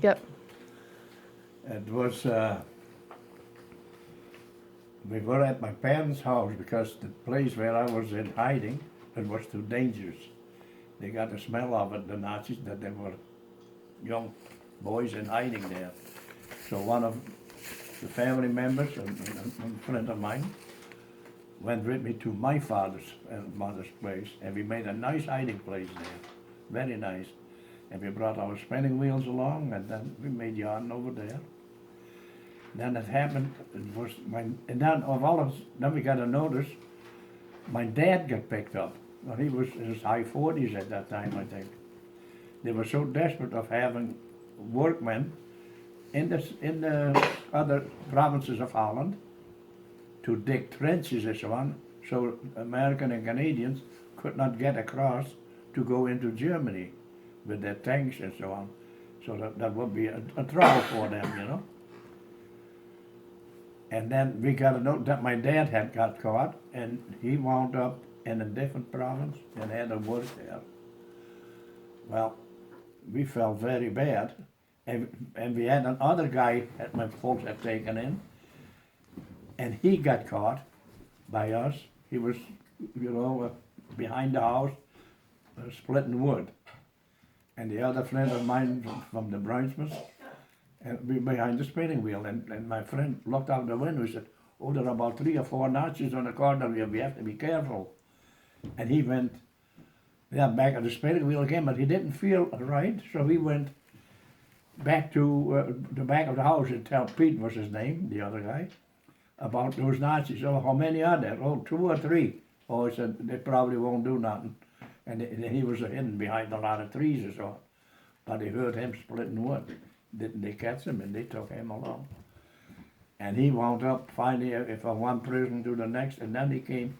Yep. It was, we were at my parents' house because the place where I was in hiding, it was too dangerous. They got the smell of it, the Nazis, that there were young boys in hiding there. So one of the family members, a friend of mine, went with me to my father's and mother's place, and we made a nice hiding place there, very nice. And we brought our spinning wheels along, and then we made yarn over there. Then it happened, it was and then of all of us, then we got a notice, my dad got picked up. Well, he was in his high 40s at that time, I think. They were so desperate of having workmen in the other provinces of Holland to dig trenches and so on, so American and Canadians could not get across to go into Germany with their tanks and so on. So that would be a trouble for them, you know. And then we got a note that my dad had got caught, and he wound up in a different province and had to work there. Well, we felt very bad, and we had another guy that my folks had taken in, and he got caught by us. He was, behind the house, splitting wood. And the other friend of mine from the Brunswick, and we behind the spinning wheel, and my friend looked out the window and said, "Oh, there are about 3 or 4 Nazis on the corner here, we have to be careful." And he went back at the spinning wheel again, but he didn't feel right, so he went back to the back of the house and tell Pete was his name, the other guy, about those Nazis. "Oh, how many are there?" "Oh, 2 or 3. Oh, he said, "They probably won't do nothing." And he was hidden behind a lot of trees or so. But they heard him splitting wood. Didn't they catch him, and they took him along. And he wound up finally from one prison to the next, and then he came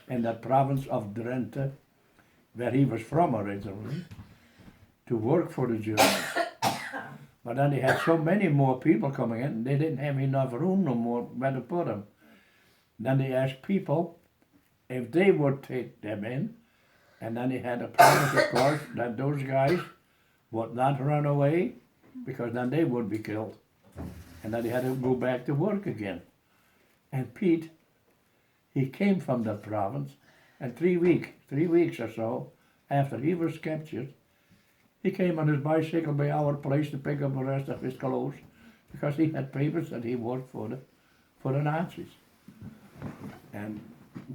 in the province of Drenthe, where he was from originally, to work for the Germans. But then they had so many more people coming in, they didn't have enough room no more where to put them. Then they asked people if they would take them in, and then he had a promise, of course, that those guys would not run away, because then they would be killed. And then he had to go back to work again. And Pete, he came from that province, and 3 weeks or so after he was captured, he came on his bicycle by our place to pick up the rest of his clothes, because he had papers that he worked for the Nazis. And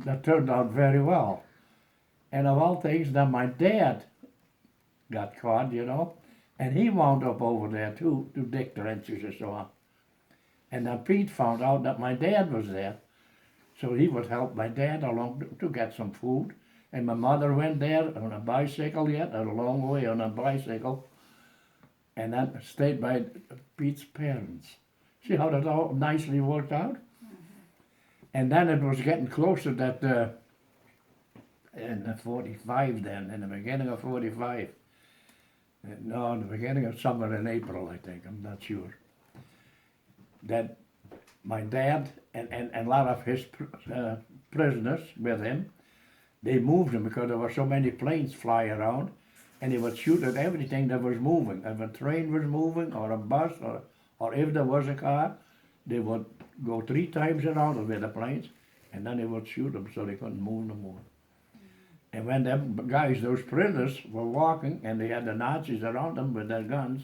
that turned out very well. And of all things, then my dad got caught, and he wound up over there too, to dig trenches and so on. And then Pete found out that my dad was there, so he would help my dad along to get some food. And my mother went there on a bicycle a long way on a bicycle, and then stayed by Pete's parents. See how that all nicely worked out? And then it was getting closer that in 45 then, in the beginning of 45, no, in the beginning of summer in April, I think, I'm not sure, that my dad and a lot of his prisoners with him, they moved him because there were so many planes flying around, and he would shoot at everything that was moving. If a train was moving, or a bus, or if there was a car, they would go 3 times around with the planes, and then they would shoot them so they couldn't move no more. And when them guys, those prisoners, were walking, and they had the Nazis around them with their guns,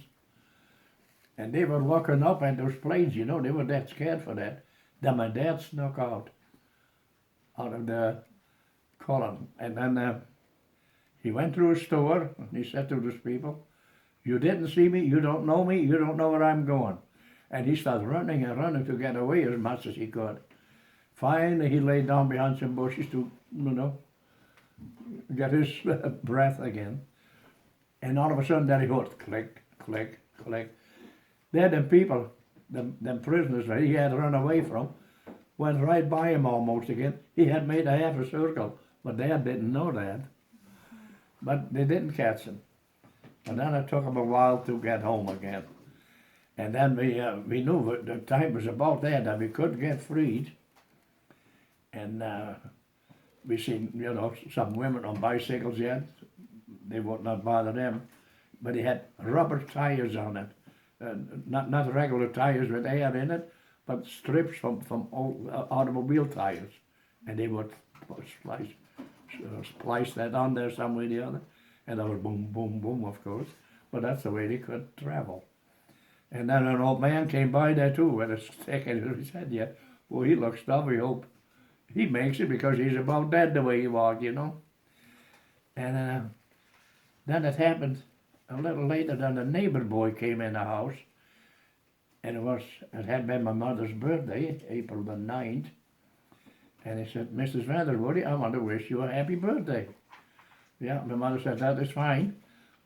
and they were walking up at those planes, they were that scared for that. Then my dad snuck out of the column, and then he went through a store, and he said to those people, "You didn't see me, you don't know me, you don't know where I'm going." And he started running and running to get away as much as he could. Finally, he lay down behind some bushes to, get his breath again. And all of a sudden, there he heard click, click, click. There them people, them prisoners that he had run away from, went right by him almost again. He had made a half a circle, but Dad didn't know that. But they didn't catch him. And then it took him a while to get home again. And then we knew the time was about there that we could get freed. And we seen, some women on bicycles yet. They would not bother them. But he had rubber tires on it. not regular tires with air in it, but strips from old automobile tires, and they would splice that on there some way or the other, and that was boom, boom, boom, of course. But that's the way they could travel. And then an old man came by there too with a stick in his head. Yeah, well, he looks tough. We hope he makes it because he's about dead the way he walked, you know. And then it happened a little later. Then a neighbor boy came in the house, and it had been my mother's birthday, April the 9th. And he said, Mrs. Vander Woude, I want to wish you a happy birthday. Yeah, my mother said, that is fine,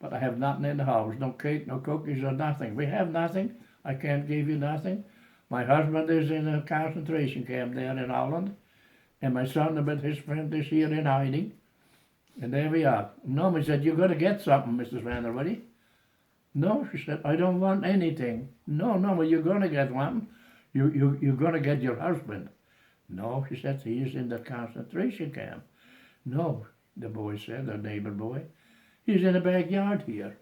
but I have nothing in the house. No cake, no cookies, or nothing. We have nothing. I can't give you nothing. My husband is in a concentration camp there in Holland, and my son and his friend is here in hiding. And there we are. No, he said, you're going to get something, Mrs. Vander Woude. No, she said, I don't want anything. No, well, you're going to get one. You're going to get your husband. No, she said, he is in the concentration camp. No, the boy said, the neighbor boy, he's in the backyard here.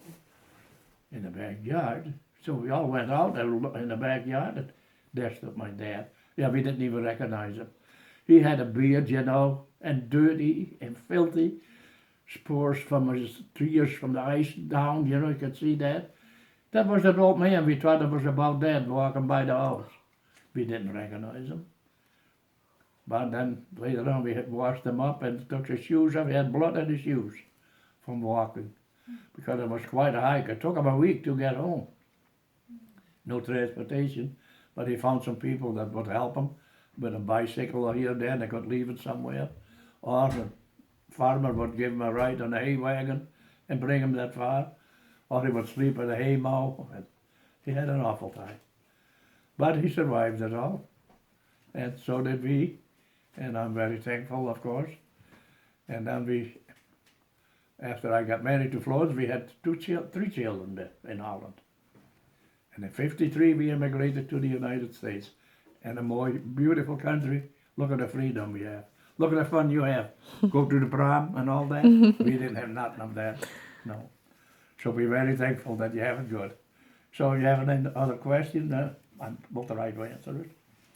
In the backyard? So we all went out in the backyard and dashed up my dad. Yeah, we didn't even recognize him. He had a beard, you know, and dirty and filthy. Spores from his tears from the ice down, you know, you could see that. That was an old man. We thought it was about dead walking by the house. We didn't recognize him. But then later on we had washed him up and took his shoes off. He had blood in his shoes from walking because it was quite a hike. It took him a week to get home. No transportation, but he found some people that would help him with a bicycle or here and there. They could leave it somewhere. Or the farmer would give him a ride on a hay wagon and bring him that far. Or he would sleep in a hay mow. He had an awful time. But he survived it all. And so did we. And I'm very thankful, of course. And then after I got married to Florence, we had three children there in Holland. And in '53 we immigrated to the United States. And a more beautiful country. Look at the freedom we have. Look at the fun you have. Go to the prom and all that. We didn't have nothing of that. No. So we're very thankful that you have it good. So if you have any other question, I'm not the right way to answer it.